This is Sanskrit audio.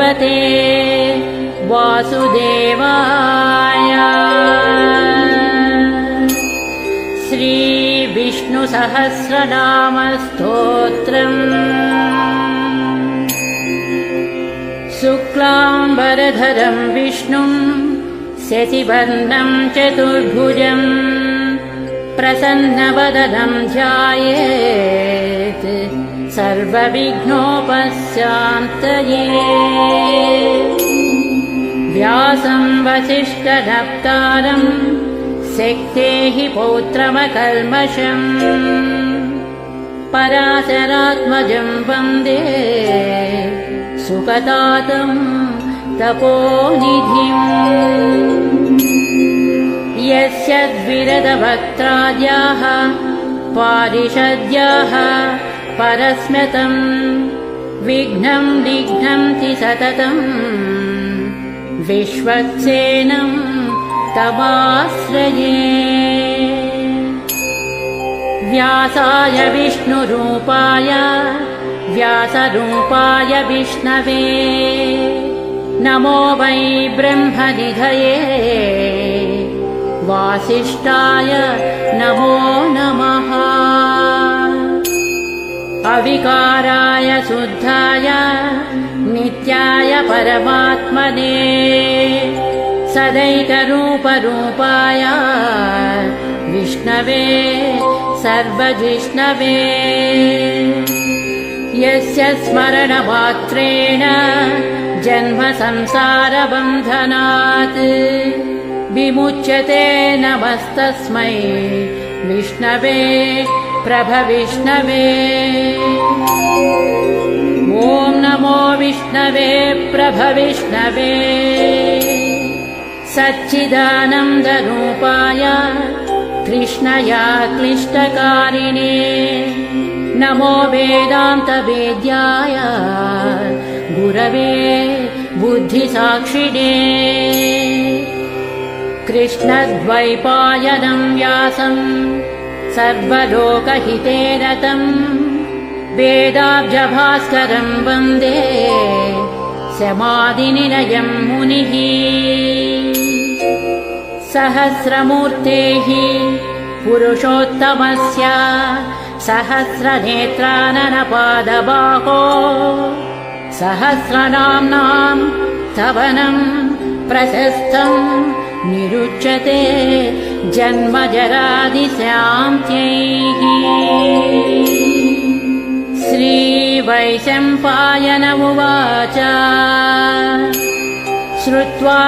भगवते वासुदेवाय। श्रीविष्णुसहस्रनामस्तोत्रम्। शुक्लाम्बरधरं विष्णुं शशिवर्णं चतुर्भुजं प्रसन्नवदनं ध्यायेत् सर्वविघ्नोपशान्तये। व्यासं वसिष्ठनप्तारं शक्तेः पौत्रमकल्मषम् पराशरात्मजं वन्दे सुखदातं तपोनिधिम्। यस्य द्विरदभक्त्राद्याः पारिषद्याः परस्मृतं विघ्नं निघ्नन्ति सततं विश्वक्सेनं तमाश्रये। व्यासाय विष्णुरूपाय व्यासरूपाय विष्णवे नमो वै ब्रह्मनिधये वासिष्ठाय नमो नमः। अविकाराय शुद्धाय नित्याय परमात्मने सदैकरूपरूपाय विष्णवे सर्वजिष्णवे। यस्य स्मरणमात्रेण जन्म संसारबन्धनात् विमुच्यते नमस्तस्मै विष्णवे प्रभविष्णवे। ॐ नमो विष्णवे प्रभविष्णवे सच्चिदानन्दरूपाय कृष्णया क्लिष्टकारिणे नमो वेदान्तवेद्याय गुरवे बुद्धिसाक्षिणे। कृष्णद्वैपायनं व्यासं सर्वलोकहिते रतं वेदाब्जभास्करं वन्दे समाधिनिलयं मुनिः। सहस्रमूर्तेः पुरुषोत्तमस्य सहस्रनेत्राननपादबाहो सहस्रनाम्नां स्तवनं प्रशस्तं निरुच्यते जन्मजरादिशान्त्यैः। श्रीवैशम्पायन उवाच श्रुत्वा